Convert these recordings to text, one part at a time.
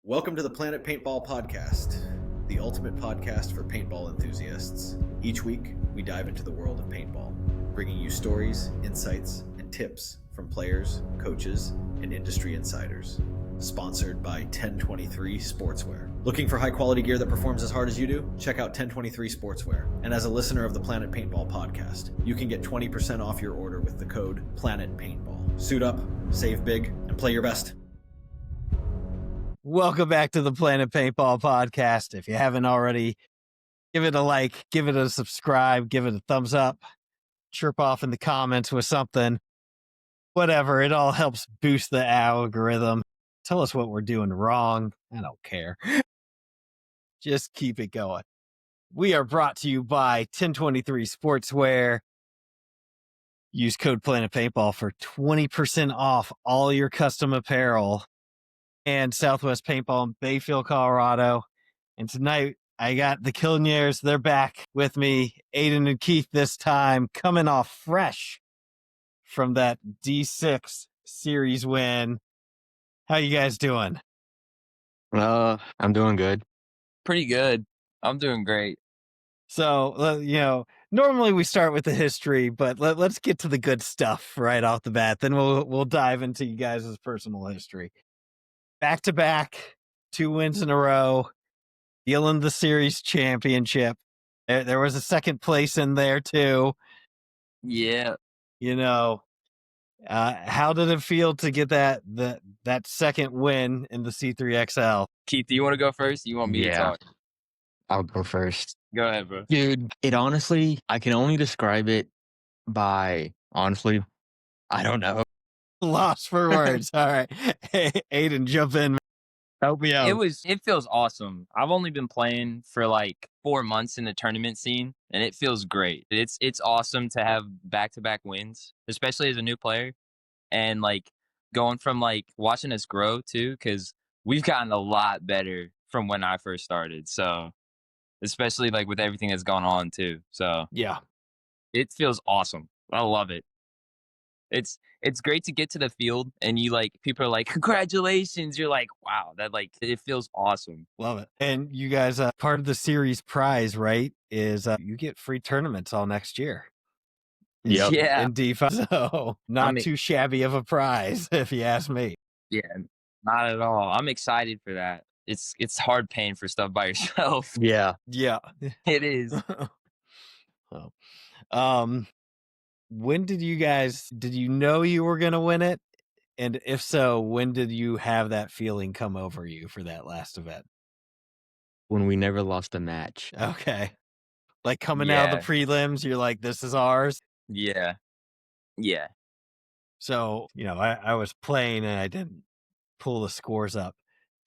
Welcome to the Planet Paintball Podcast, the ultimate podcast for paintball enthusiasts. Each week, we dive into the world of paintball, bringing you stories, insights, and tips from players, coaches, and industry insiders. Sponsored by 1023 Sportswear. Looking for high-quality gear that performs as hard as you do? Check out 1023 Sportswear. And as a listener of the Planet Paintball Podcast, you can get 20% off your order with the code PlanetPaintball. Suit up, save big, and play your best. Welcome back to the Planet Paintball Podcast. If you haven't already, give it a like, give it a subscribe, give it a thumbs up, chirp off in the comments with something, whatever. It all helps boost the algorithm. Tell us what we're doing wrong. I don't care. Just keep it going. We are brought to you by 1023 Sportswear. Use code Planet Paintball for 20% off all your custom apparel. And Southwest Paintball in Bayfield, Colorado. And tonight I got the Killionaires. They're back with me, Aidan and Keith this time, coming off fresh from that D6 series win. How you guys doing? I'm doing good. Pretty good. I'm doing great. So, normally we start with the history, but let's get to the good stuff right off the bat. Then we'll dive into you guys' personal history. Back-to-back, 2 wins in a row, dealing the series championship. There was a second place in there, too. Yeah. How did it feel to get that second win in the C3XL? Keith, do you want to go first? You want me to talk? I'll go first. Go ahead, bro. Dude, it honestly, I can only describe it by, honestly, I don't know. Lost for words. All right. Hey, Aidan, jump in. Help me out. It feels awesome. I've only been playing for like 4 months in the tournament scene, and it feels great. It's awesome to have back-to-back wins, especially as a new player, and like going from like watching us grow too, because we've gotten a lot better from when I first started. So especially like with everything that's gone on too. So yeah, it feels awesome. I love it. It's great to get to the field and you like people are like, congratulations. You're like, wow, that like it feels awesome. Love it. And you guys, part of the series prize, right, is you get free tournaments all next year. Yep. Yeah. In D5. So not too shabby of a prize, if you ask me. Yeah, not at all. I'm excited for that. It's hard paying for stuff by yourself. Yeah. Yeah. It is. When did you know you were going to win it? And if so, when did you have that feeling come over you for that last event? When we never lost a match. Okay. Like coming out of the prelims, you're like, this is ours? Yeah. Yeah. So, I was playing and I didn't pull the scores up.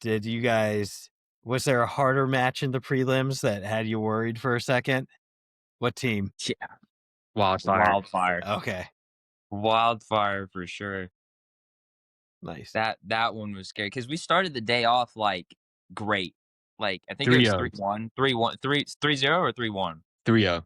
Was there a harder match in the prelims that had you worried for a second? What team? Yeah. Wildfire. Okay. Wildfire for sure. Nice. That one was scary because we started the day off like great. Like I think it was 3-1, 3-1, 3-0 or 3-1. 3-0.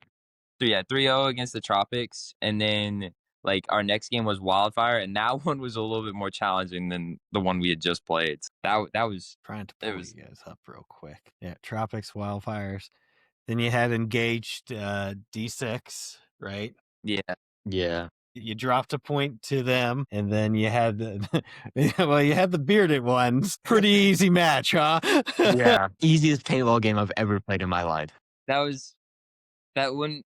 So yeah, 3-0 against the Tropics, and then like our next game was Wildfire, and that one was a little bit more challenging than the one we had just played. That was trying to pull you guys up real quick. Yeah, Tropics, Wildfires. Then you had engaged D6, right? Yeah. Yeah. You dropped a point to them, and then you had the bearded ones. Pretty easy match, huh? Yeah. Easiest paintball game I've ever played in my life. That when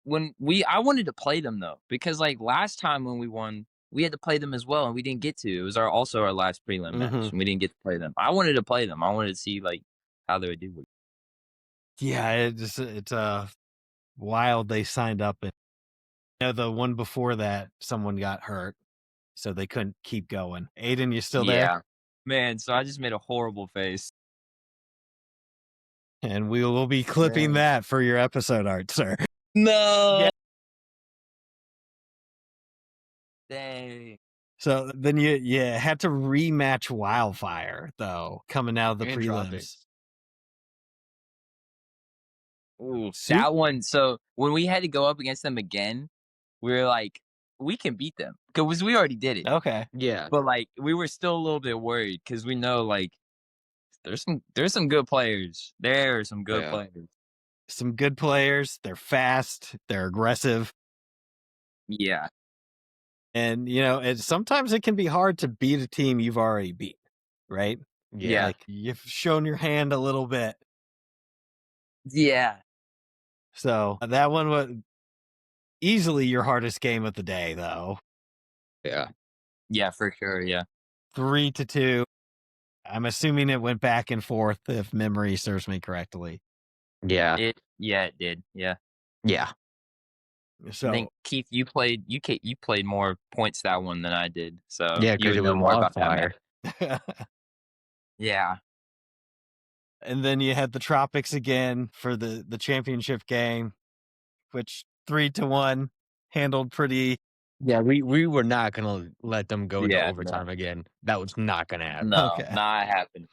I wanted to play them though, because like last time when we won, we had to play them as well, and we didn't get to. It was also our last prelim match, and we didn't get to play them. I wanted to play them. I wanted to see like how they would do. Yeah, it's wild. They signed up, and the one before that, someone got hurt, so they couldn't keep going. Aidan, you still there? Yeah, man. So I just made a horrible face, and we will be clipping that for your episode art, sir. No. Yeah. Dang. So then you had to rematch Wildfire though, coming out of the prelims. Tropics. Ooh, that one. So when we had to go up against them again, we were like, we can beat them because we already did it. Okay. Yeah. But like, we were still a little bit worried because we know like there's some good players. There are some good Yeah. players. Some good players. They're fast. They're aggressive. Yeah. And, sometimes it can be hard to beat a team you've already beat, right? Yeah. Like, you've shown your hand a little bit. Yeah. So that one was easily your hardest game of the day, though. Yeah. Yeah, for sure. Yeah. 3-2. I'm assuming it went back and forth, if memory serves me correctly. Yeah. It did. Yeah. Yeah. I So think Keith, you played more points that one than I did. So Yeah, you because would it know was more about that wildfire. map. Yeah. and then you had the Tropics again for the championship game, which 3-1 handled pretty. Yeah, we were not gonna let them go into Yeah, overtime again. That was not gonna happen. No, Okay. not happened.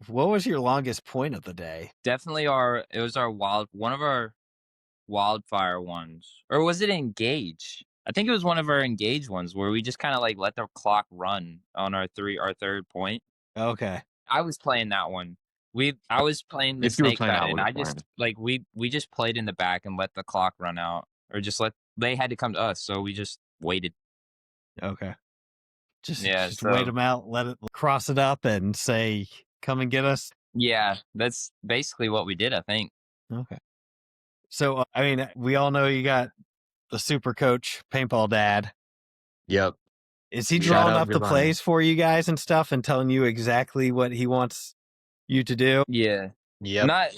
What was your longest point of the day? Definitely one of our wildfire ones. Or was it engage? I think it was one of our engage ones where we just kind of like let the clock run on our third point. Okay. I was playing that one. I was playing the If you were snake playing, I side, and would've I just like we just played in the back and let the clock run out, or just they had to come to us, so we just waited. Okay. Just so, wait them out, let it cross it up, and say, "Come and get us." Yeah, that's basically what we did, I think. Okay. So we all know you got the super coach, Paintball Dad. Yep. Is he Shout drawing out up the Giovanni. plays for you guys and stuff, and telling you exactly what he wants you to do? Yeah. Yep. Not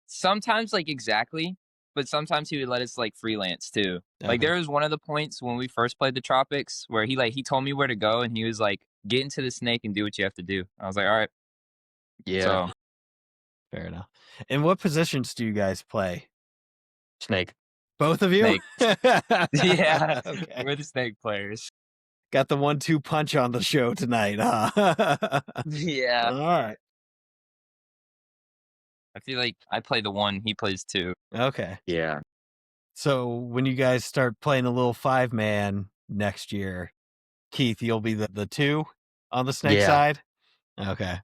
sometimes like exactly, but sometimes he would let us like freelance too. Like Okay. there was one of the points when we first played the Tropics where he told me where to go, and he was like, "Get into the snake and do what you have to do." I was like, "All right." Yeah. So Fair enough. And what positions do you guys play? Snake. Both of you? Snake. Yeah, Okay. we're the snake players. Got the 1-2 punch on the show tonight, huh? Yeah, All right. I feel like I play the one, he plays two. Okay. Yeah. So when you guys start playing a little 5-man next year, Keith, you'll be the 2 on the snake Yeah. side? Okay.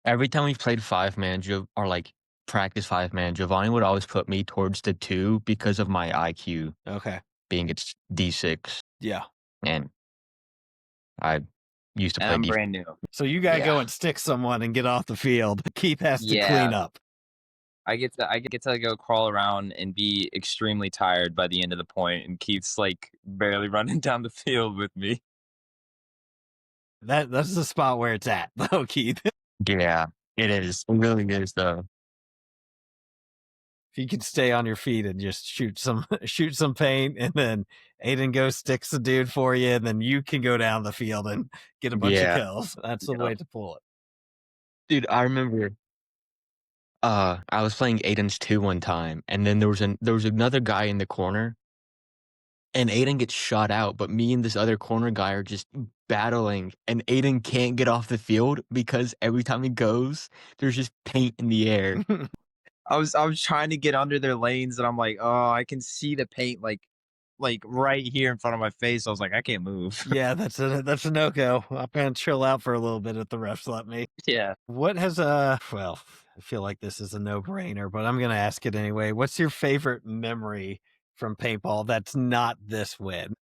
Every time we've played 5-man or like practice 5-man, Giovanni would always put me towards the 2 because of my IQ Okay. being it's D6, Yeah. and I used to And play I'm D. brand new. So you gotta go Yeah. and stick someone and get off the field. Keith has to Yeah. clean up. I get to go crawl around and be extremely tired by the end of the point, and Keith's like barely running down the field with me. That's the spot where it's at, though, Keith. Yeah, it is. It really is, though. If you can stay on your feet and just shoot some paint, and then Aidan goes sticks the dude for you, and then you can go down the field and get a bunch of Yeah. kills. That's the Yeah. way to pull it. Dude, I remember I was playing Aidan's 2 one time, and then there was another guy in the corner, and Aidan gets shot out, but me and this other corner guy are just battling, and Aidan can't get off the field because every time he goes, there's just paint in the air. I was trying to get under their lanes, and I'm like, oh, I can see the paint like right here in front of my face. I was like, I can't move. Yeah, that's a no-go. I'm gonna chill out for a little bit if the refs let me. Yeah. What has well, I feel like this is a no-brainer, but I'm gonna ask it anyway. What's your favorite memory from paintball that's not this win?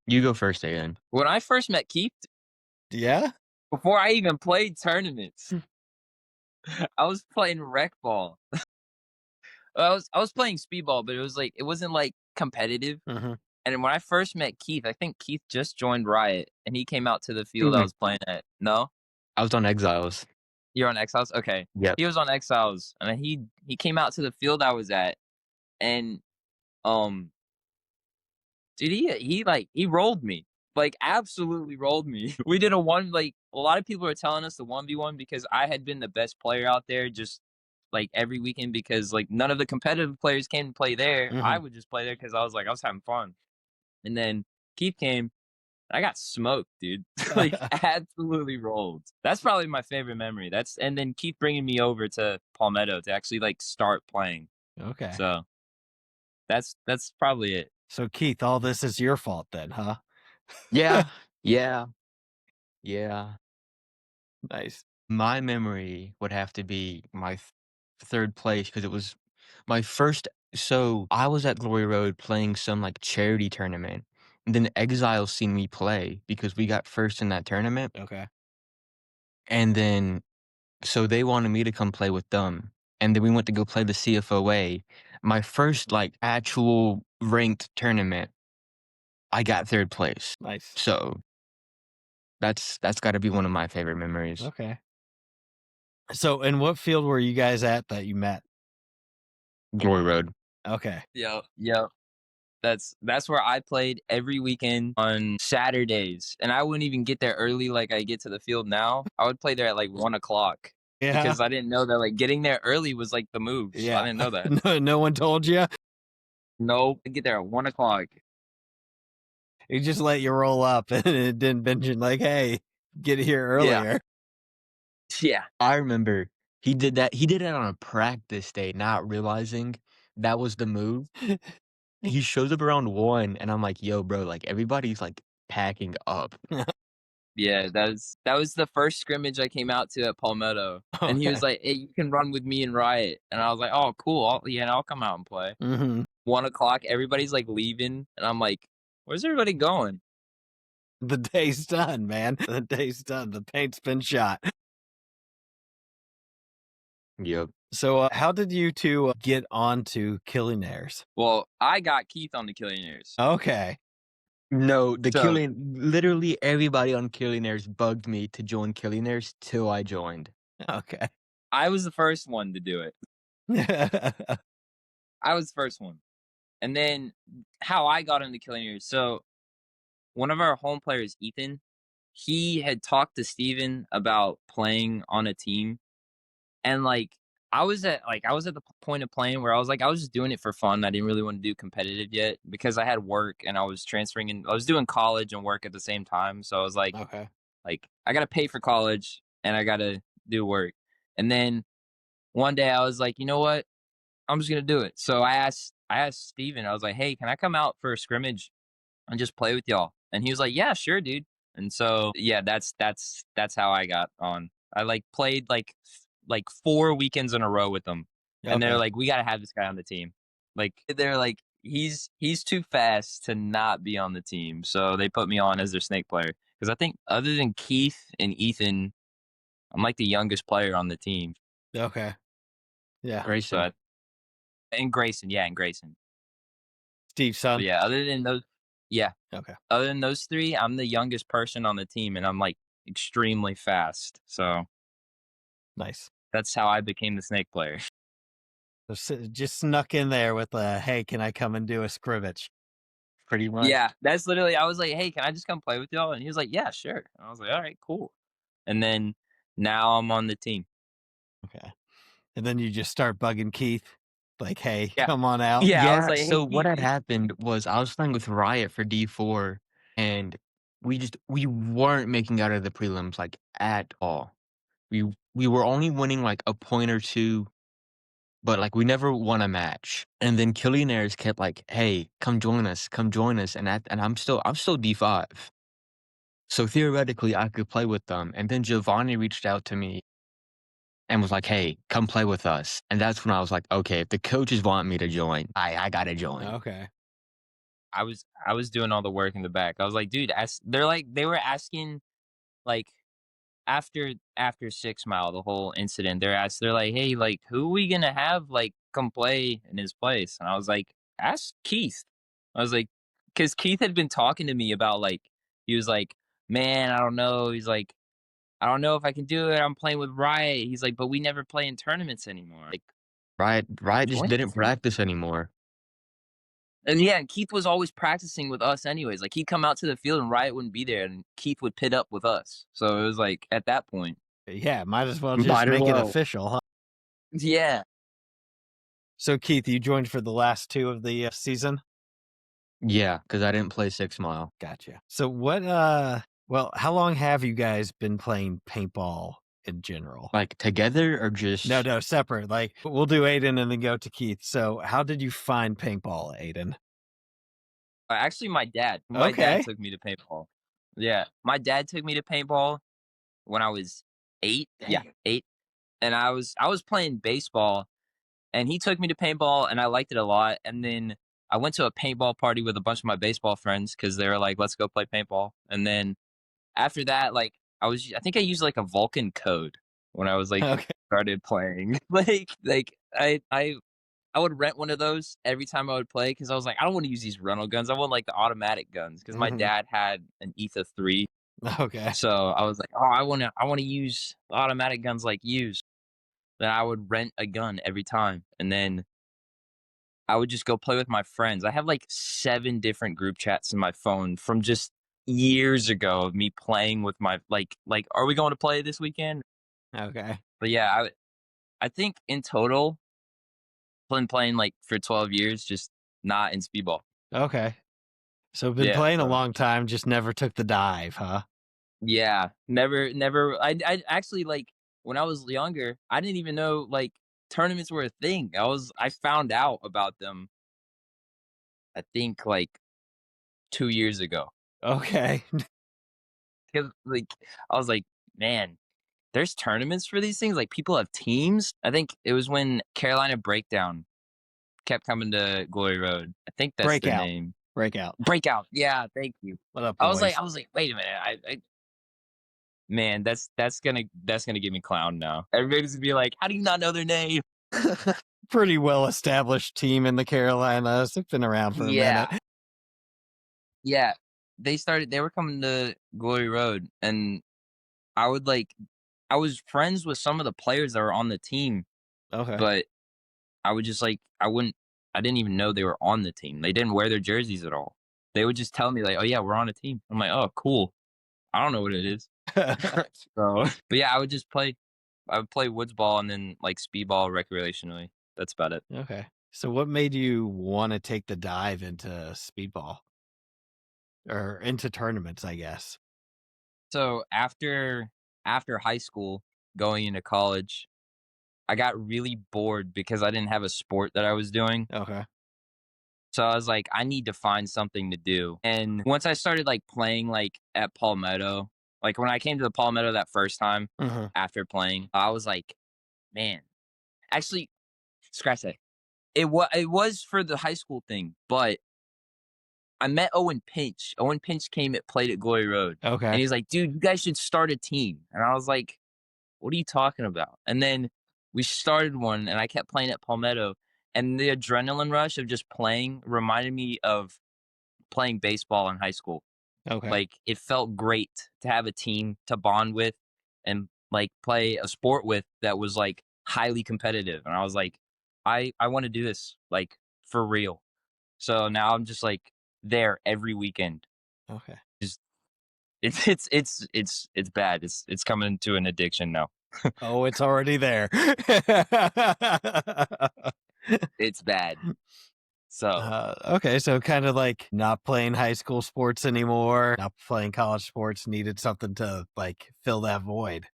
You go first, Aidan. When I first met Keith, Yeah? before I even played tournaments, I was playing rec ball. I was playing speedball, but it wasn't like competitive. Mm-hmm. And when I first met Keith, I think Keith just joined Riot, and he came out to the field I was playing at. No, I was on Exiles. you're on Exiles. Okay, Yep. he was on Exiles, and he came out to the field I was at, and dude, he rolled me, like absolutely rolled me. We did a lot of people were telling us the 1v1 because I had been the best player out there, just like every weekend, because like none of the competitive players came to play there. Mhm. I would just play there because I was having fun. And then Keith came, I got smoked, dude. Like absolutely rolled. That's probably my favorite memory. And then Keith bringing me over to Palmetto to actually like start playing. Okay. So that's probably it. So Keith, all this is your fault then, huh? Yeah. Yeah. Yeah. Nice. My memory would have to be my third place because it was my first. So I was at Glory Road playing some like charity tournament, and then Exile seen me play because we got first in that tournament, Okay. and then so they wanted me to come play with them, and then we went to go play the CFOA. My first like actual ranked tournament, I got third place. Nice. So that's got to be one of my favorite memories. Okay. So, in what field were you guys at that you met? Glory Road. Okay. Yep. That's where I played every weekend on Saturdays, and I wouldn't even get there early like I get to the field now. I would play there at like 1:00 Yeah. because I didn't know that like getting there early was like the move. So I didn't know that. No one told you. Nope, I get there at 1:00. He just let you roll up, and it didn't mention like, "Hey, get here earlier." Yeah. I remember he did that. He did it on a practice day, not realizing that was the move. He shows up around 1, and I'm like, "Yo, bro, like everybody's like packing up." Yeah, that was the first scrimmage I came out to at Palmetto, and he was Okay. like, "Hey, you can run with me and Riot," and I was like, "Oh, cool, I'll come out and play." Mhm. 1:00, everybody's like leaving, and I'm like, "Where's everybody going?" The day's done, man. The day's done. The paint's been shot. Yep. So, how did you two get onto Killionaires? Well, I got Keith on the Killionaires. Okay. No, the So- literally everybody on Killionaires bugged me to join Killionaires till I joined. Okay. I was the first one to do it. I was the first one. And then how I got into Killionaires. So one of our home players, Ethan, he had talked to Steven about playing on a team. And I was at the point of playing where I was just doing it for fun. I didn't really want to do competitive yet because I had work and I was transferring in. I was doing college and work at the same time. So I was like, Okay. I got to pay for college and I got to do work. And then one day I was like, you know what? I'm just going to do it. So I asked Steven, I was like, hey, can I come out for a scrimmage and just play with y'all? And he was like, yeah, sure, dude. And so, yeah, that's how I got on. I played 4 weekends in a row with them. And they're Okay. like, we got to have this guy on the team. They're like, he's too fast to not be on the team. So they put me on as their snake player. Because I think other than Keith and Ethan, I'm like the youngest player on the team. Okay. Yeah. Grayson. So, and Grayson. Steve's son. But yeah, other than those, yeah. Okay. Other than those three, I'm the youngest person on the team, and I'm like extremely fast. So Nice. that's how I became the snake player. So just snuck in there with hey, can I come and do a scrimmage? Pretty much. Yeah, that's literally. I was like, hey, can I just come play with y'all? And he was like, yeah, sure. And I was like, all right, cool. And then now I'm on the team. Okay. And then you just start bugging Keith, like, hey, Yeah. come on out. Yeah, I Yeah, was like, hey, so what Keith. had happened was I was playing with Riot for D4, and we weren't making out of the prelims like at all. We were only winning like a point or two, but like we never won a match. And then Killionaires kept like, "Hey, come join us, and I'm still D5. So theoretically, I could play with them. And then Giovanni reached out to me and was like, "Hey, come play with us." And that's when I was like, "Okay, if the coaches want me to join, I gotta join." Okay. I was doing all the work in the back. I was like, dude, they were asking like after 6 Mile, the whole incident, they're like, hey, like who are we gonna have like come play in his place? And I was like, ask Keith. I was like, because Keith had been talking to me about he was like, man, I don't know. He's like, I don't know if I can do it. I'm playing with Riot. He's like, but we never play in tournaments anymore. Like, Riot just join didn't us. practice anymore. And yeah, and Keith was always practicing with us anyways. Like he'd come out to the field and Riot wouldn't be there, and Keith would pit up with us. So it was like at that point. Yeah, might as well just Might as make it well. official, huh? Yeah. So, Keith, you joined for the last two of the season? Yeah, because I didn't play 6 Mile. Gotcha. So, how long have you guys been playing paintball in general? Like together or just No, separate. Like, we'll do Aidan and then go to Keith. So, how did you find paintball, Aidan? Actually, my dad. My Okay. dad took me to paintball. Yeah, my dad took me to paintball when I was 8. Yeah, Dang. 8. And I was playing baseball, and he took me to paintball, and I liked it a lot. And then I went to a paintball party with a bunch of my baseball friends because they were like, "Let's go play paintball." And then after that, like I think I used like a Vulcan code when I was like Okay. started playing. like I would rent one of those every time I would play because I was like, I don't want to use these rental guns. I want like the automatic guns because my Mhm. dad had an Etha 3. Okay. So I was like, oh, I wanna use automatic guns like you. Then I would rent a gun every time, and then I would just go play with my friends. I have like 7 different group chats in my phone from just years ago of me playing with my like, "Are we going to play this weekend?" Okay. But yeah, I think in total, been playing like for 12 years, just not in Speedball. Okay. So been Yeah, playing a so long time, just never took the dive, huh? yeah, never. I actually like when I was younger, I didn't even know like tournaments were a thing. I found out about them. I think like 2 years ago. Okay. 'Cause, like, I was like, "Man, there's tournaments for these things? Like, people have teams?" I think it was when Carolina Breakdown kept coming to Glory Road. I think that's their Breakout. name. Breakout. Breakout. Yeah, thank you. What up, I was like boys? "Wait a minute, I man, that's gonna get me clowned now." Everybody's gonna be like, "How do you not know their name?" Pretty well established team in the Carolinas. They've been around for a minute. Yeah, yeah. They were coming to Glory Road, and I would, like I was friends with some of the players that were on the team, Okay. but I would just like I didn't even know they were on the team. They didn't wear their jerseys at all. They would just tell me like, "Oh yeah, we're on a team." I'm like, "Oh, cool." I don't know what it is. So, but yeah, I would play woods ball and then like speedball recreationally. That's about it. Okay. So what made you want to take the dive into speedball or into tournaments, I guess? So, after high school, going into college, I got really bored because I didn't have a sport that I was doing. Okay. So I was like, I need to find something to do. And once I started like playing like at Palmetto, like when I came to the Palmetto that first time Uh-huh. after playing, I was like, man, actually, scratch that. It was for the high school thing, but I met Owen Pinch. Owen Pinch came and played at Glory Road. And Okay. he's like, dude, you guys should start a team. And I was like, what are you talking about? And then we started one and I kept playing at Palmetto. And the adrenaline rush of just playing reminded me of playing baseball in high school. Okay. Like, it felt great to have a team to bond with and, like, play a sport with that was, like, highly competitive, and I was like, I wanna do this, like, for real." So now I'm just, like, there every weekend. Okay. Just it's bad. It's coming to an addiction now. Oh, it's already there. It's bad. So, Okay, so kind of like not playing high school sports anymore, not playing college sports, needed something to like fill that void.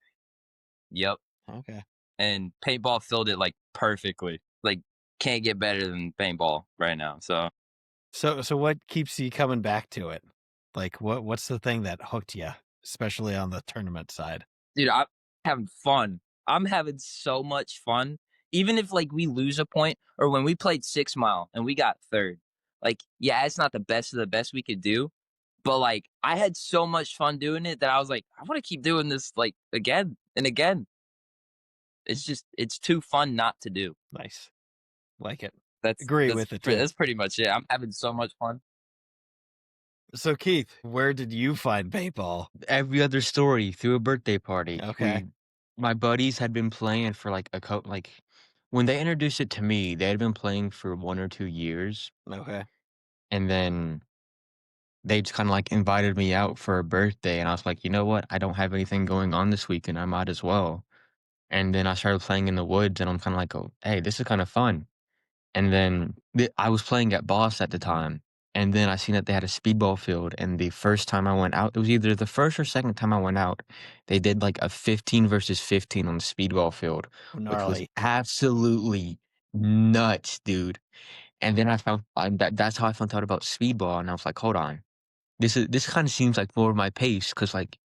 yep, Okay. and paintball filled it, like, perfectly. Like, can't get better than paintball right now, so So what keeps you coming back to it? Like what's the thing that hooked you, especially on the tournament side? dude, I'm having fun. I'm having so much fun. Even if like we lose a point or when we played 6 Mile and we got third. Like, yeah, it's not the best of the best we could do, but like I had so much fun doing it that I was like, I want to keep doing this like again and again. It's too fun not to do. Nice. Like it. That's Agree that's with it pre- too. that's pretty much it. I'm having so much fun. So Keith, where did you find paintball? Every other story through a birthday party. Okay. My buddies had been playing for like when they introduced it to me, they had been playing for 1 or 2 years, Okay. and then they just kind of like invited me out for a birthday, and I was like, you know what? I don't have anything going on this weekend. I might as well. And then I started playing in the woods, and I'm kind of like, oh, hey, this is kind of fun. And then I was playing at Boss at the time, and then I seen that they had a speedball field. And the first time I went out, it was either the first or second time I went out, they did like a 15 versus 15 on the speedball field, which was Gnarly. absolutely nuts, dude. And then that's how I found out about speedball, and I was like, hold on, this kind of seems like more of my pace because like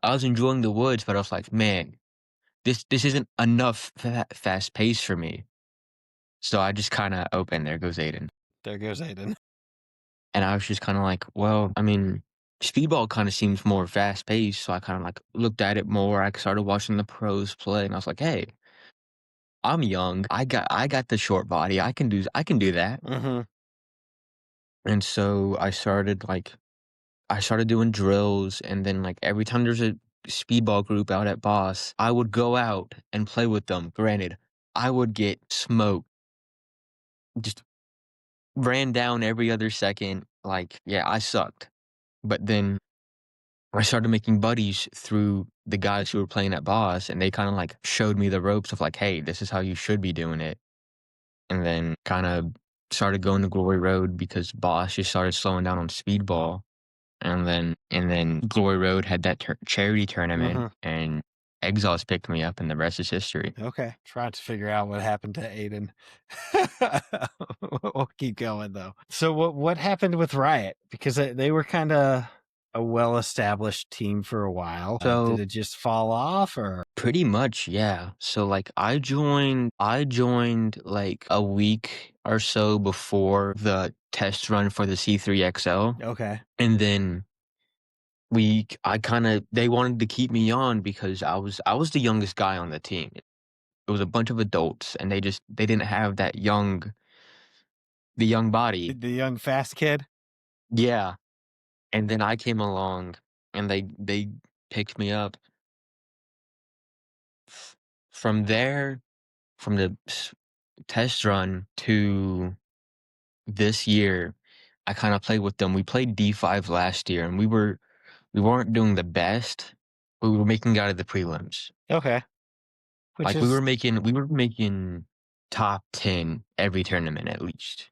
I was enjoying the woods, but I was like, man, this isn't enough fast pace for me. So I just kind of opened. There goes Aidan. There goes Aidan. And I was just kind of like, well, I mean, Speedball kind of seems more fast paced. So I kind of like looked at it more. I started watching the pros play, and I was like, hey, I'm young. I got the short body. I can do that. Mm-hmm. And so I started doing drills, and then like every time there's a Speedball group out at Boss, I would go out and play with them. Granted, I would get smoked. Just ran down every other second. Like, yeah, I sucked. But then I started making buddies through the guys who were playing at Boss, and they kind of like showed me the ropes of like, hey, this is how you should be doing it. And then kind of started going to Glory Road because Boss just started slowing down on Speedball. And then Glory Road had that charity tournament, and Exiles picked me up, and the rest is history. Okay. Trying to figure out what happened to Aidan. We'll keep going though. So what happened with Riot? Because they were kind of a well-established team for a while. So did it just fall off, or? Pretty much, yeah. So like I joined like a week or so before the test run for the C3XL. Okay. And then they wanted to keep me on because I was the youngest guy on the team. It was a bunch of adults, and they didn't have the young body. The young fast kid? Yeah. And then I came along, and they picked me up. From there, from the test run to this year, I kind of played with them. We played D5 last year, and we weren't doing the best, but we were making out of the prelims. Okay. We were making top 10 every tournament at least,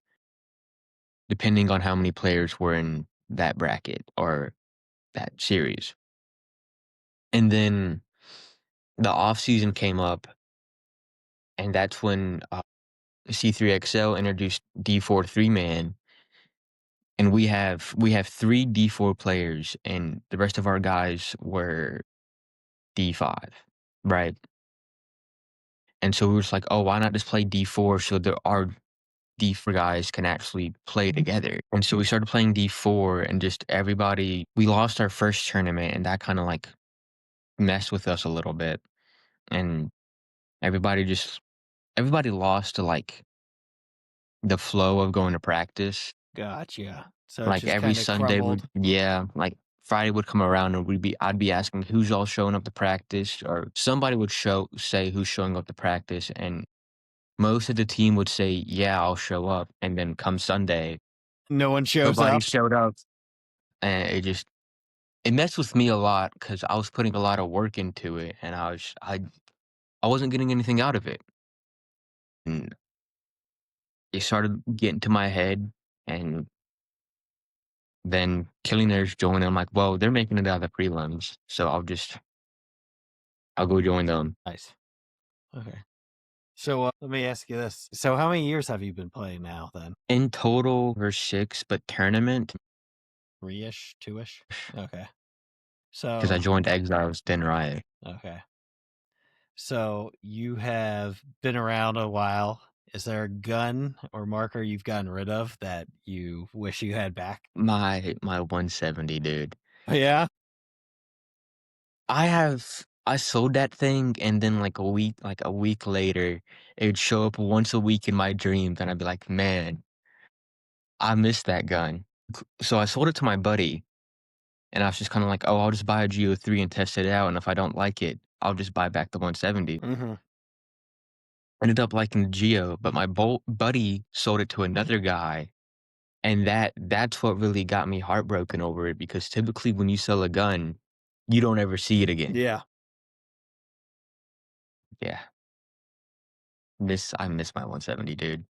depending on how many players were in that bracket or that series. And then the off season came up, and that's when C3XL introduced D4 3-man, and we have 3 D4 players, and the rest of our guys were D5, right? And so we were just like, oh, why not just play D4 so that our D4 guys can actually play together? And so we started playing D4, and just we lost our first tournament, and that kind of like messed with us a little bit, and everybody lost to like the flow of going to practice. Gotcha. So Like every Sunday like Friday would come around, and I'd be asking who's all showing up to practice, or somebody would say who's showing up to practice, and most of the team would say, yeah, I'll show up. And then come Sunday, no one shows nobody up. showed up. And it messed with me a lot because I was putting a lot of work into it, and I wasn't getting anything out of it. And it started getting to my head, and then Killionaires joined, and I'm like, well, they're making it out of the prelims, so I'll go join them. Nice. Okay. So let me ask you this. So how many years have you been playing now then? In total, we're 6, but tournament 3-ish, 2-ish? Okay. So because I joined Exiles, then Riot. Okay. So you have been around a while. Is there a gun or marker you've gotten rid of that you wish you had back? My 170, dude. Yeah. I sold that thing, and then like a week later, it would show up once a week in my dreams, and I'd be like, man, I miss that gun. So I sold it to my buddy, and I was just kind of like, oh, I'll just buy a GO3 and test it out, and if I don't like it, I'll just buy back the 170. Mm-hmm. Ended up liking the Geo, but my buddy sold it to another guy, and that's what really got me heartbroken over it, because typically when you sell a gun, you don't ever see it again. Yeah. Yeah. I miss my 170, dude.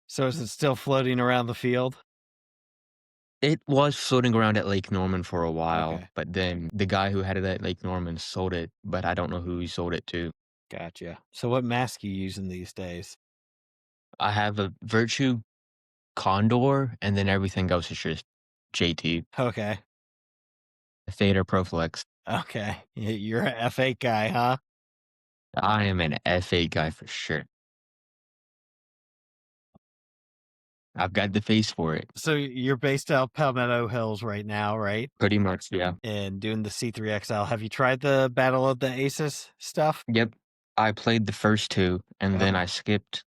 So is it still floating around the field? It was floating around at Lake Norman for a while, Okay. but then the guy who had it at Lake Norman sold it, but I don't know who he sold it to. Gotcha. So what mask are you using these days? I have a Virtue Condor, and then everything else is just JT. Okay. Theta Proflex. Okay. You're an F8 guy, huh? I am an F8 guy for sure. I've got the face for it. So you're based out Palmetto Hills right now, right? Pretty much, yeah. And doing the C3XL. Have you tried the Battle of the Aces stuff? Yep. I played the first two, and then Okay. I skipped.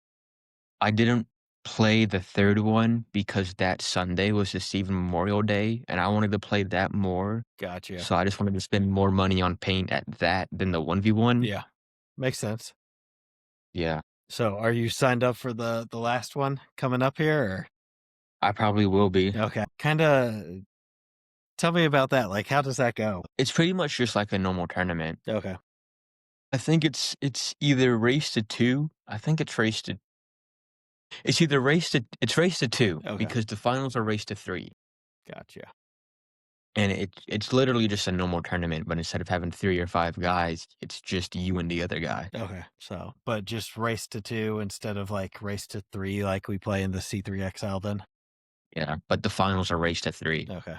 I didn't play the third one because that Sunday was the Stephen Memorial Day, and I wanted to play that more. Gotcha. So I just wanted to spend more money on paint at that than the 1v1. Yeah. Makes sense. Yeah, So are you signed up for the last one coming up here? I probably will be. Or? Okay. Kind of tell me about that. Like, how does that go? It's pretty much just like a normal tournament. Okay. I think it's either race to 2. I think it's race to. It's either race to. It's race to 2 Okay. because the finals are race to 3. Gotcha. And it's literally just a normal tournament, but instead of having 3 or 5 guys, it's just you and the other guy. Okay. So, but just race to 2 instead of like race to 3 like we play in the C3XL then? Yeah, but the finals are race to 3. Okay.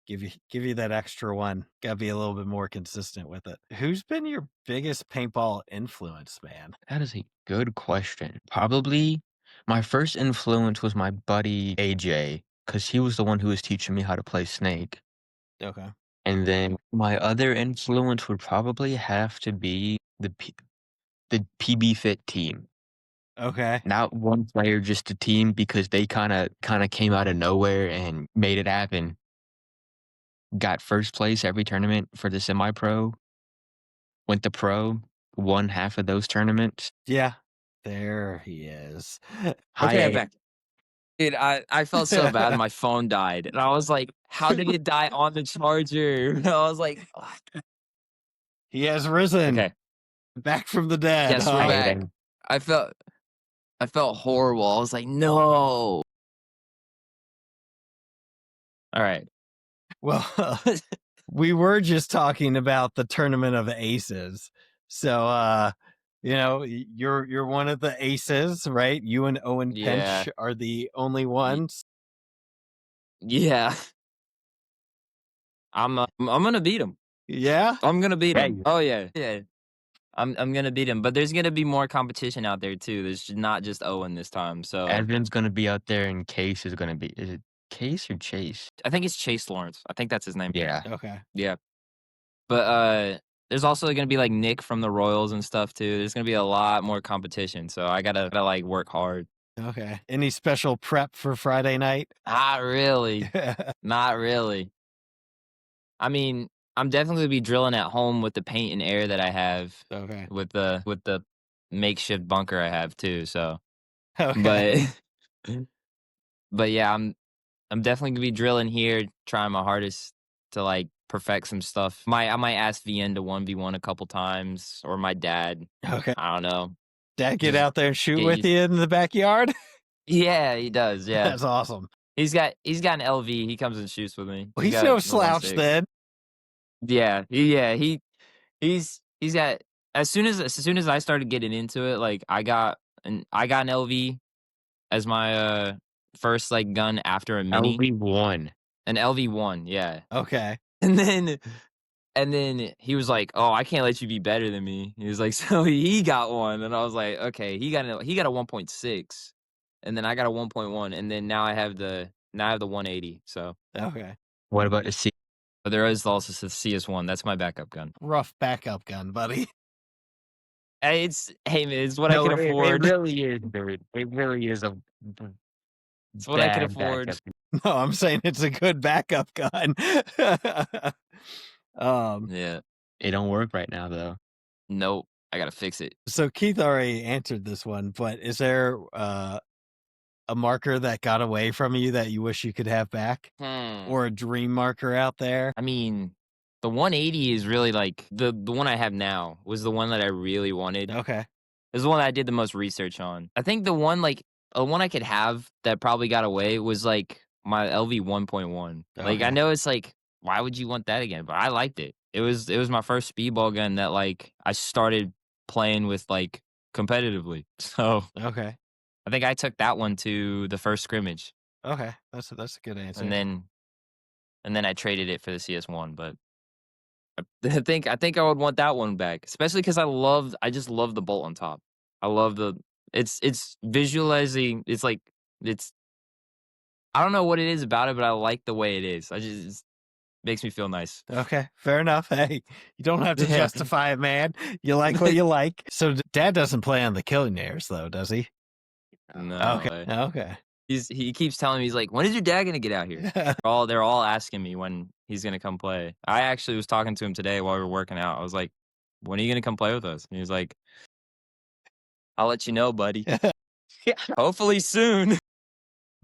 Give you that extra one. Gotta be a little bit more consistent with it. Who's been your biggest paintball influence, man? That is a good question. Probably my first influence was my buddy AJ, because he was the one who was teaching me how to play Snake. Okay. And then my other influence would probably have to be the PB Fit team. Okay. Not one player, just a team, because they kind of came out of nowhere and made it happen. Got first place every tournament for the semi-pro. Went to pro, won half of those tournaments. Yeah. There he is. Hi, Okay, I'm A- back. Dude, I felt so bad. My phone died, and I was like, "How did it die on the charger?" I was like, He has risen. "Okay, Back from the dead. yes, we're huh? back." I felt horrible. I was like, "No." All right. Well, we were just talking about the Tournament of Aces. So you're one of the aces, right? You and Owen Yeah. Pinch are the only ones. Yeah. I'm gonna beat him. Yeah? I'm gonna beat Yeah, him. Oh yeah. Yeah. I'm gonna beat him, but there's gonna be more competition out there too. There's not just Owen this time. So Evan's gonna be out there, and Case is gonna be. Is it Case or Chase? I think it's Chase Lawrence. I think that's his name. Yeah. Okay. Yeah. But there's also gonna be like Nick from the Royals and stuff too. There's gonna be a lot more competition. So I gotta like work hard. Okay. Any special prep for Friday night? Not really. Not really. I mean, I'm definitely gonna be drilling at home with the paint and air that I have. Okay. With the makeshift bunker I have too. So Okay. but yeah, I'm definitely gonna be drilling here, trying my hardest to like perfect some stuff. I might ask VN to 1v1 a couple times, or my dad. Okay. I don't know. Dad get Just out there and shoot get with used- you in the backyard? Yeah, he does. Yeah, That's awesome. he's got an LV. He comes and shoots with me. Well, he's got no the slouch 1.6. then. Yeah, he's got as soon as I started getting into it, like I got an LV as my first like gun after a mini. LV1. An LV1, yeah. Okay. And then he was like, "Oh, I can't let you be better than me." He was like, so he got one, and I was like, "Okay." He got a 1.6, and then I got a 1.1, and then now I have the 180. So, Okay. What about the C? but there is also the CS1. That's my backup gun. Rough backup gun, buddy. Hey, man, it's what I can afford. It really is, dude. It really is a. It's what I can bad afford. backup. No, I'm saying it's a good backup gun. Yeah. It don't work right now though. Nope. I gotta fix it. So Keith already answered this one, but is there a marker that got away from you that you wish you could have back, or a dream marker out there? I mean, the 180 is really like the one I have now was the one that I really wanted. Okay. It was the one that I did the most research on. I think the one I could have that probably got away was like my LV 1.1. Like Okay. I know it's like, why would you want that again? But I liked it. It was my first speedball gun that like I started playing with like competitively. So Okay. I think I took that one to the first scrimmage, Okay. That's a good answer. and then I traded it for the CS1. But I think I would want that one back, especially because I just love the bolt on top. I love it's visualizing. It's like it's I don't know what it is about it, but I like the way it is. It makes me feel nice. Okay, fair enough. Hey, you don't have to Yeah. justify it, man. You like what you like. So Dad doesn't play on the Killionaires, though, does he? No Okay. way. Okay. He keeps telling me, he's like, when is your dad gonna get out here? They're all asking me when he's gonna come play. I actually was talking to him today while we were working out. I was like, when are you gonna come play with us? And he was like, I'll let you know, buddy. Hopefully soon.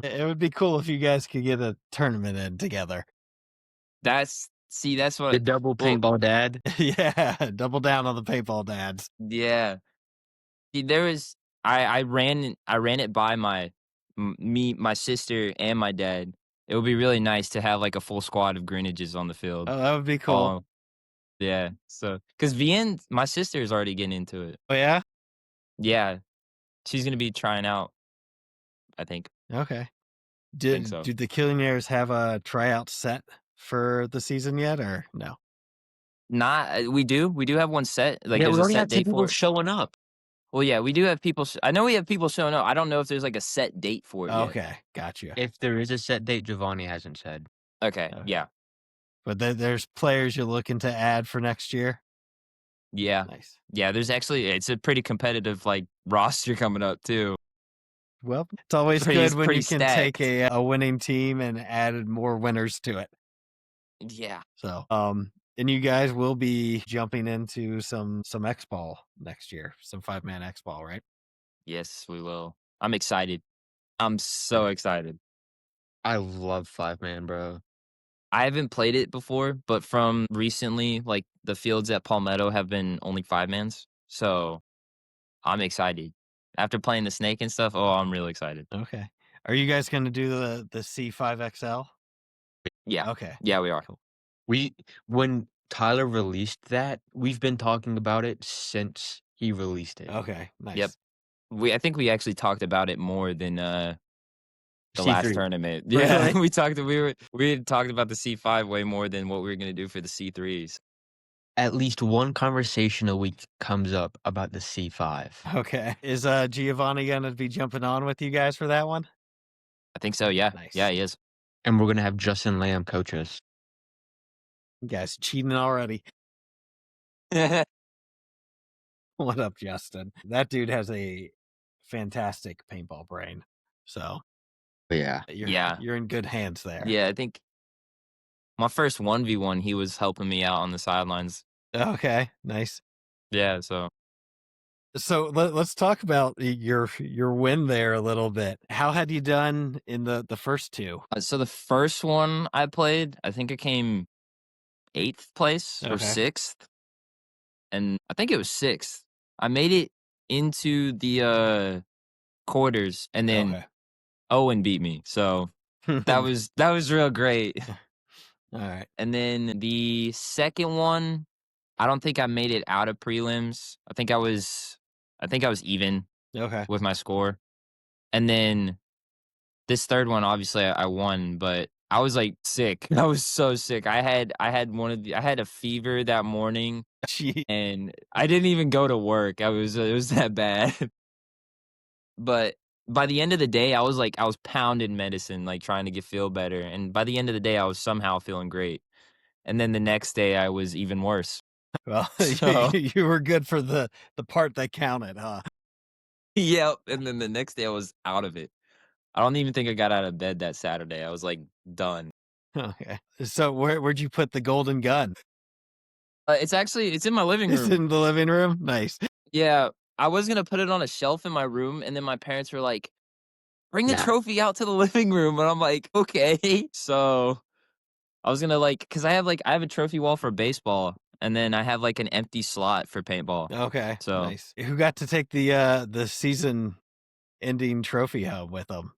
It would be cool if you guys could get a tournament in together. That's what The double paintball dad. Yeah, double down on the paintball dads. Yeah. See, there was I ran it by my sister and my dad. It would be really nice to have like a full squad of Greenages on the field. Oh, that would be cool. Yeah. So, because Vienne, my sister is already getting into it. Oh, yeah? Yeah. She's going to be trying out, I think. Okay. think so. Do the Killionaires have a tryout set for the season yet, or no? We do have one set. Like, Yeah, there's we a already set have date people for it. showing up. Well, yeah, we do have people. I know we have people showing up. I don't know if there's like a set date for it yet. Okay, got you. If there is a set date, Giovanni hasn't said. Okay. Yeah. But there's players you're looking to add for next year? Yeah. Nice. Yeah, it's a pretty competitive like roster coming up too. Well, it's always Pretty- good it's when you pretty can take stacked. a winning team and add more winners to it. Yeah. So, and you guys will be jumping into some X-Ball next year, some 5-man X-Ball, right? Yes, we will. I'm excited. I'm so excited. I love 5-man, bro. I haven't played it before, but from recently, like the fields at Palmetto have been only 5-mans. So I'm excited. After playing the snake and stuff, I'm really excited. Okay. Are you guys going to do the C5XL? Yeah. Okay. Yeah, we are. Cool. When Tyler released that, we've been talking about it since he released it. Okay. Nice. Yep. I think we actually talked about it more than the last C3. tournament. Really? Yeah, we had talked about the C5 way more than what we were gonna do for the C3s. At least one conversation a week comes up about the C5. Okay. Is Giovanni going to be jumping on with you guys for that one? I think so. Yeah. Nice. Yeah, he is. And we're going to have Justin Lamb coach us. You guys cheating already. What up, Justin? That dude has a fantastic paintball brain. So Yeah. you're in good hands there. Yeah, I think my first 1v1, he was helping me out on the sidelines. Okay, nice. Yeah, so let's talk about your win there a little bit. How had you done in the first two? so the first one I played, I think I came 8th place or Okay. 6th. And I think it was 6th. I made it into the quarters, and then Okay. Owen beat me. So that was real great. All right. And then the second one, I don't think I made it out of prelims. I think I was even Okay. with my score. And then this third one, obviously I won, but I was like sick. I was so sick. I had a fever that morning, Gee. and I didn't even go to work. It was that bad. But by the end of the day, I was pounding medicine, like trying to feel better. And by the end of the day, I was somehow feeling great. And then the next day, I was even worse. Well, So- you were good for the part that counted, huh? Yep. And then the next day, I was out of it. I don't even think I got out of bed that Saturday. I was like done. Okay. So where'd you put the golden gun? It's in my living It's room. in the living room. Nice. Yeah. I was going to put it on a shelf in my room. And then my parents were like, bring the Nah. trophy out to the living room. And I'm like, okay. So I was going to because I have a trophy wall for baseball. And then I have an empty slot for paintball. Okay. So- nice. Who got to take the season ending trophy home with them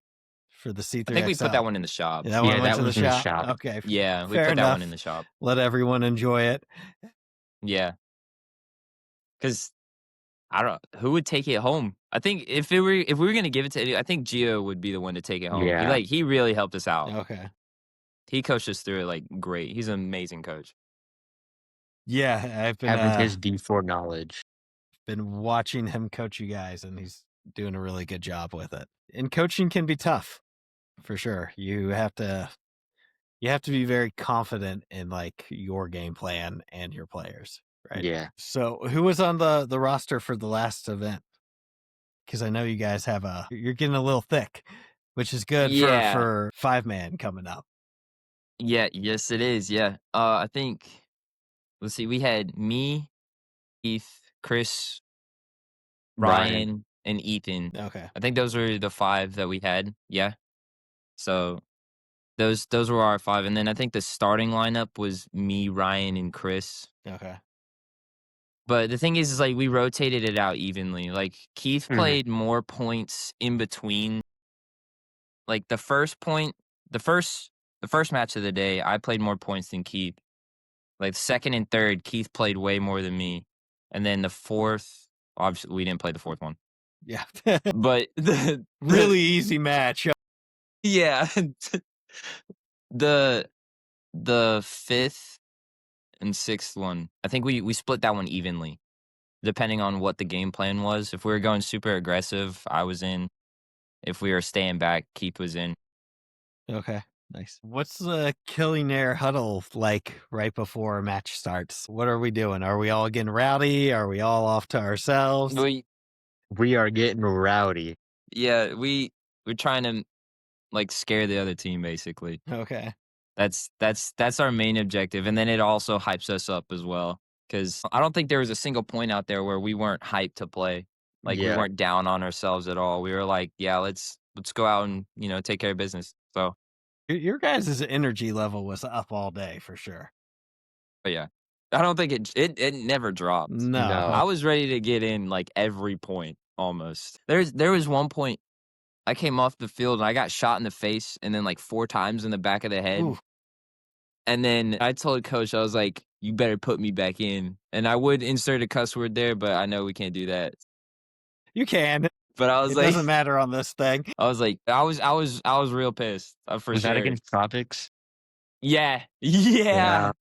for the C3XL? I think we put that one in the shop. That one Yeah, went that to the was in the shop. shop. Okay. Yeah, we Fair put that enough. one in the shop. Let everyone enjoy it. Yeah. Because who would take it home? I think if we were gonna give it to, I think Gio would be the one to take it home. Yeah. He really helped us out. Okay. He coached us through it great. He's an amazing coach. Yeah, I've having his D4 knowledge. been watching him coach you guys, and he's doing a really good job with it. And coaching can be tough, for sure. You have to be very confident in like your game plan and your players, right? Yeah. So who was on the roster for the last event? Because I know you guys you're getting a little thick, which is good Yeah. for 5-man coming up. Yeah, yes, it is. Yeah. I think, let's see, we had me, Keith, Chris, Ryan, and Ethan. Okay. I think those were the 5 that we had. Yeah. So those were our 5. And then I think the starting lineup was me, Ryan, and Chris. Okay. But the thing is like we rotated it out evenly. Like Keith played more points in between. Like the first match of the day, I played more points than Keith. Like second and third, Keith played way more than me. And then the fourth, obviously we didn't play the fourth one. Yeah. But the really easy match. yeah. the fifth and sixth one, I think we split that one evenly, depending on what the game plan was. If we were going super aggressive, I was in. If we were staying back, Keith was in. Okay. Nice. What's the Killionaire huddle like right before a match starts? What are we doing? Are we all getting rowdy? Are we all off to ourselves? We are getting rowdy. Yeah, we're trying to like scare the other team basically. Okay. That's our main objective, and then it also hypes us up as well. Because I don't think there was a single point out there where we weren't hyped to play. Like we weren't down on ourselves at all. We were like, yeah, let's go out and take care of business. So your guys' energy level was up all day for sure. but yeah, I don't think it never dropped. No. I was ready to get in like every point almost. There was one point I came off the field and I got shot in the face and then like 4 times in the back of the head. Ooh. And then I told coach, I was like, you better put me back in. And I would insert a cuss word there, but I know we can't do that. You can. But I was it like, doesn't matter on this thing. I was like, I was real pissed. For Was sure. that against Tropics? Yeah. Yeah.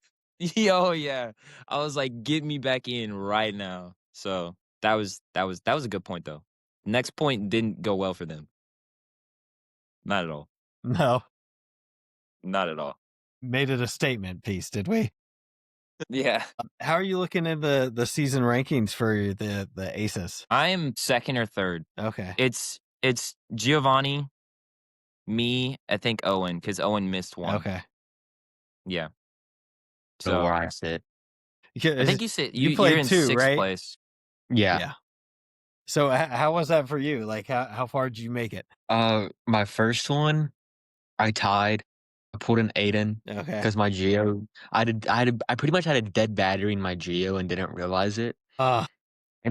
Oh yeah. I was like, get me back in right now. So that was a good point though. Next point didn't go well for them. Not at all. No. Not at all. Made it a statement piece, did we? Yeah. How are you looking at the season rankings for the Aces? I am second or third. Okay. It's Giovanni, me, I think Owen, because Owen missed one. Okay. Yeah. So where I sit. I think you said you you're played in 2, 6th right? place. Yeah. So how was that for you? Like how far did you make it? My first one, I tied. I pulled an Aidan Okay. because my Geo, I pretty much had a dead battery in my Geo and didn't realize it. And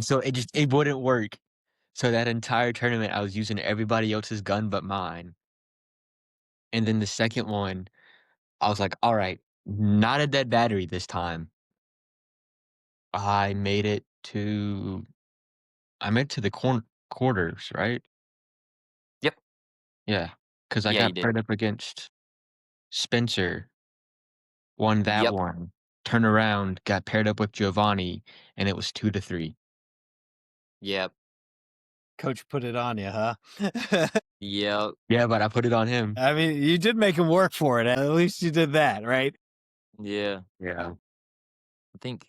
so it wouldn't work. So that entire tournament, I was using everybody else's gun but mine. And then the second one, I was like, all right, not a dead battery this time. I made it to the quarters, right? Yep. Yeah, because I got paired up against Spencer, won that one, turned around, got paired up with Giovanni, and it was 2-3. Yep. Coach put it on you, huh? Yep. Yeah, but I put it on him. I mean, you did make him work for it. At least you did that, right? Yeah. Yeah. I think.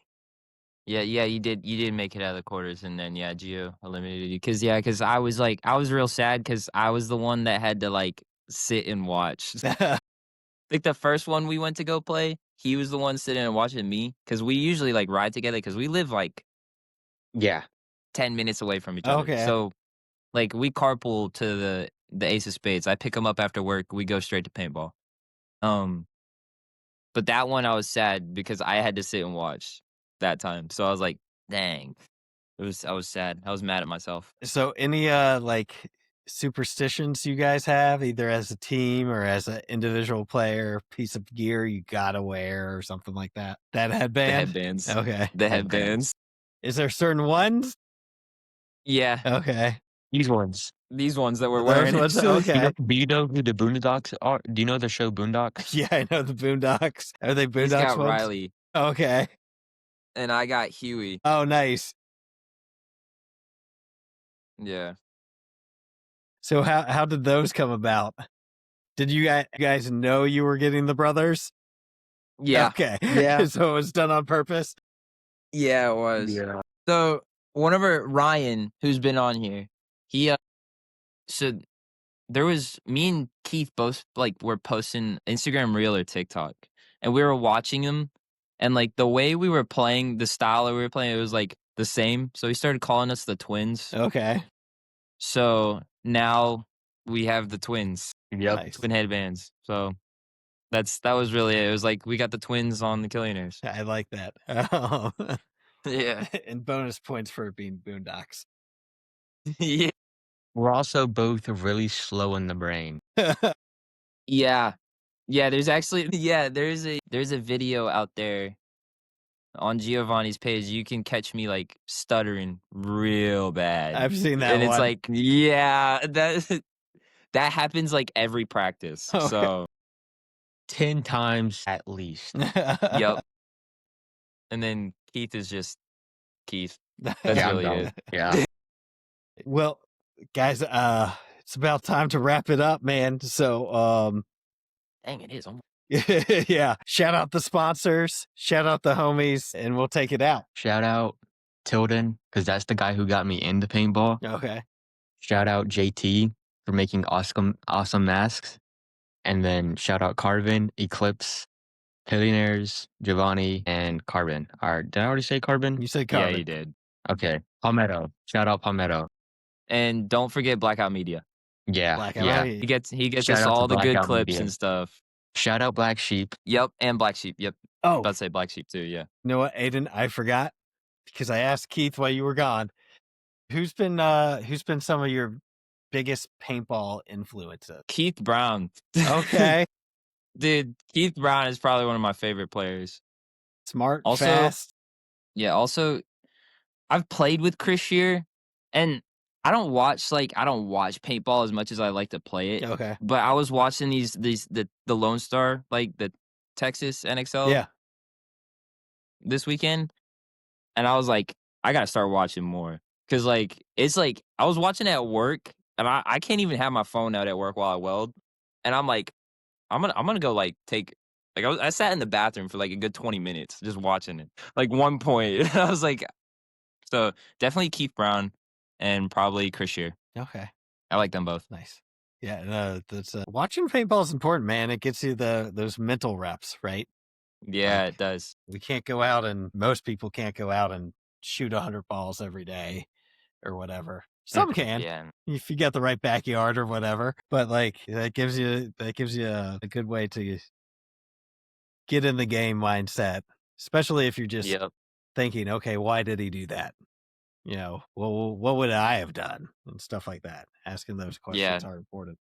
Yeah, you did make it out of the quarters, and then Gio eliminated you. Because I was real sad because I was the one that had to like sit and watch. Like the first one we went to go play, he was the one sitting and watching me because we usually like ride together because we live like 10 minutes away from each other. Okay. So like we carpool to the Ace of Spades. I pick him up after work. We go straight to paintball. But that one I was sad because I had to sit and watch that time. So I was like, dang. I was sad. I was mad at myself. So any like superstitions you guys have, either as a team or as an individual player, piece of gear you gotta wear or something like that? That headband? The headbands. Okay. The headbands. Is there certain ones? Yeah. Okay. These ones that we're wearing. Okay. Do you know who the Boondocks are? Do you know the show Boondocks? Yeah, I know the Boondocks. Are they Boondocks He's got ones? Riley. Okay. and I got Huey. Oh, nice. Yeah. So how did those come about? Did you guys know you were getting the brothers? Yeah. Okay. Yeah. So it was done on purpose? Yeah, it was. Yeah. So whenever Ryan, who's been on here, he so there was me and Keith both like were posting Instagram Reel or TikTok, and we were watching him, and like the way we were playing, the style that we were playing, it was like the same. So he started calling us the twins. Okay. So now we have the twins, Yep. Nice. twin headbands. So that was really it. It was like we got the twins on the Killionaires. I like that. Yeah. And bonus points for it being Boondocks. Yeah. We're also both really slow in the brain. Yeah. Yeah, there's actually there's a video out there on Giovanni's page. You can catch me like stuttering real bad. I've seen that and it's one. like, yeah, that happens like every practice. Okay. So 10 times at least. yep. And then Keith is just Keith. That's Yeah, I'm really done. it. Yeah. Well, guys, it's about time to wrap it up, man. So Dang, it is. Oh yeah. Shout out the sponsors, shout out the homies, and we'll take it out. Shout out Tilden, because that's the guy who got me into paintball. Okay. Shout out JT for making awesome masks. And then shout out Carbon, Eclipse, Killionaires, Giovanni, and Carbon. Did I already say Carbon? You said yeah, Carbon. you did. Okay. Palmetto. Shout out Palmetto. And don't forget Blackout Media. Yeah. Blackout yeah. Media. He gets Shout us out to all the good Blackout clips Media. and stuff. Shout out Black Sheep. Yep, and Black Sheep. Yep. Oh, About to say Black Sheep too. Yeah. you know what, Aidan? I forgot because I asked Keith while you were gone. Who's been some of your biggest paintball influences? Keith Brown. Okay. Dude, Keith Brown is probably one of my favorite players. Smart, Also- fast. Yeah, also I've played with Chris Shear, and I don't watch paintball as much as I like to play it. Okay. But I was watching the Lone Star, like the Texas NXL Yeah. this weekend, and I was like, I gotta start watching more. Cause like it's like I was watching it at work, and I can't even have my phone out at work while I weld. And I'm like, I'm gonna go like take like I sat in the bathroom for like a good 20 minutes just watching it. Like one point. I was like, so definitely Keith Brown and probably Chris Shear. Okay. I like them both. Nice. Yeah. That's watching paintball is important, man. It gets you those mental reps, right? Yeah, Like- it does. We can't go out, and most people can't go out and shoot 100 balls every day or whatever. Some can. Yeah. If you get the right backyard or whatever, but like that gives you a good way to get in the game mindset, especially if you're just Yep. thinking, okay, why did he do that? You know, well, what would I have done and stuff like that. Asking those questions are important.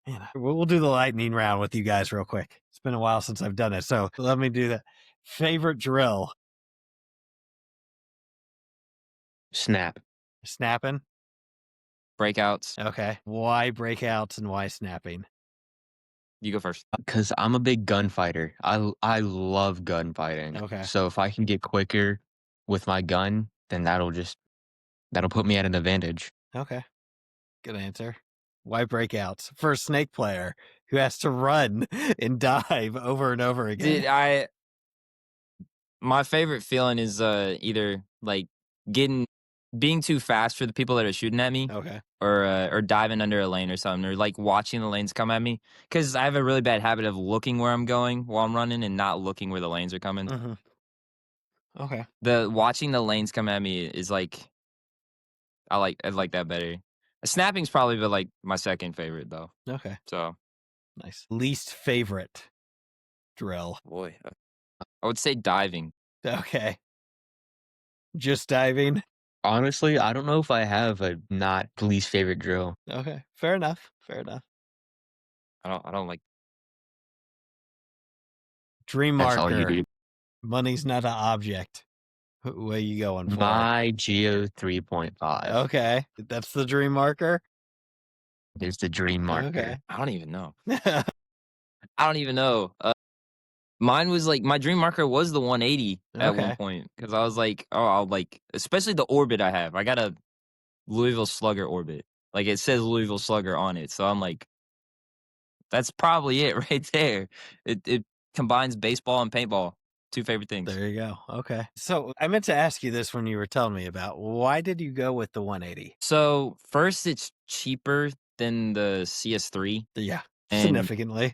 Man, we'll do the lightning round with you guys real quick. It's been a while since I've done it, so let me do that. Favorite drill? Snap. Snapping. Breakouts. Okay. Why breakouts and why snapping? You go first. Because I'm a big gunfighter. I love gunfighting. Okay. So if I can get quicker with my gun, then that'll put me at an advantage. Okay. Good answer. Why breakouts? For a snake player who has to run and dive over and over again. Dude, my favorite feeling is either like being too fast for the people that are shooting at me, Okay. or diving under a lane or something, or like watching the lanes come at me. Because I have a really bad habit of looking where I'm going while I'm running and not looking where the lanes are coming. Mm-hmm. Okay. The watching the lanes come at me is like I like that better. Snapping's probably like my second favorite though. Okay. So Nice. Least favorite drill. boy, I would say diving. Okay. Just diving. Honestly, I don't know if I have a not least favorite drill. Okay. Fair enough. Fair enough. I don't like. Dream That's all you marker. do. Money's not an object. What are you going for? My Geo 3.5 Okay. That's the dream marker. is the dream marker. Okay. I don't even know. I don't even know. Mine was like my dream marker was the 180 at one Okay. point because I was like, oh, I'll like, especially the orbit I have. I got a Louisville Slugger orbit. Like it says Louisville Slugger on it. So I'm like, that's probably it right there. It combines baseball and paintball. Two favorite things. There you go. Okay. So I meant to ask you this when you were telling me about why did you go with the 180? So first, it's cheaper than the CS3. Yeah, And significantly.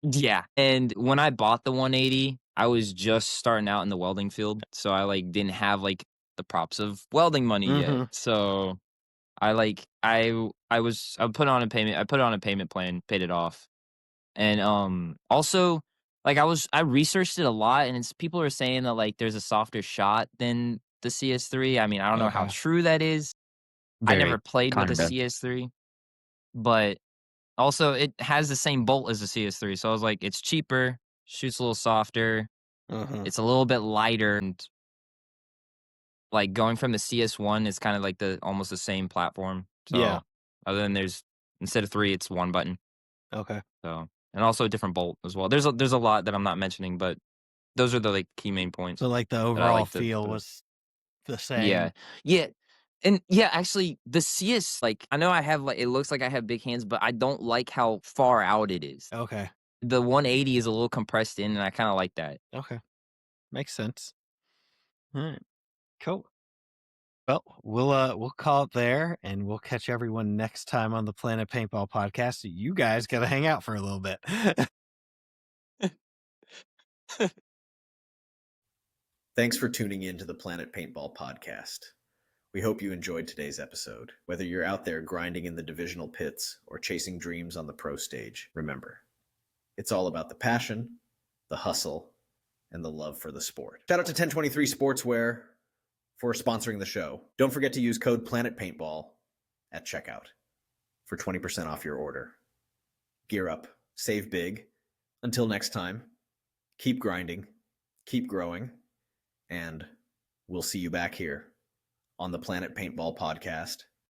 yeah, and when I bought the 180, I was just starting out in the welding field, so I like didn't have like the props of welding money Mhm. yet. So I like I put on a payment. I put on a payment plan, paid it off, and also like I researched it a lot, and people are saying that like there's a softer shot than the CS3. I mean, I don't know how Okay. true that is. I Very never played with a kinda. CS3, but also it has the same bolt as the CS3. So I was like, it's cheaper, shoots a little softer, Mhm. it's a little bit lighter, and like going from the CS1 is kind of like the almost the same platform. So Yeah. other than instead of 3, it's 1 button. Okay. So and also a different bolt as well. There's a lot that I'm not mentioning, but those are the like key main points So like the that I overall like feel was the yeah. same. Yeah. And yeah, actually the CS, like I know I have like it looks like I have big hands, but I don't like how far out it is. Okay. The 180 is a little compressed in, and I kind of like that. Okay. Makes sense. All right. Cool. Well, we'll call it there, and we'll catch everyone next time on the Planet Paintball Podcast. You guys got to hang out for a little bit. Thanks for tuning in to the Planet Paintball Podcast. We hope you enjoyed today's episode. Whether you're out there grinding in the divisional pits or chasing dreams on the pro stage, remember, it's all about the passion, the hustle, and the love for the sport. Shout out to 1023 Sportswear for sponsoring the show. Don't forget to use code Planet Paintball at checkout for 20% off your order. Gear up, save big. Until next time, keep grinding, keep growing, and we'll see you back here on the Planet Paintball Podcast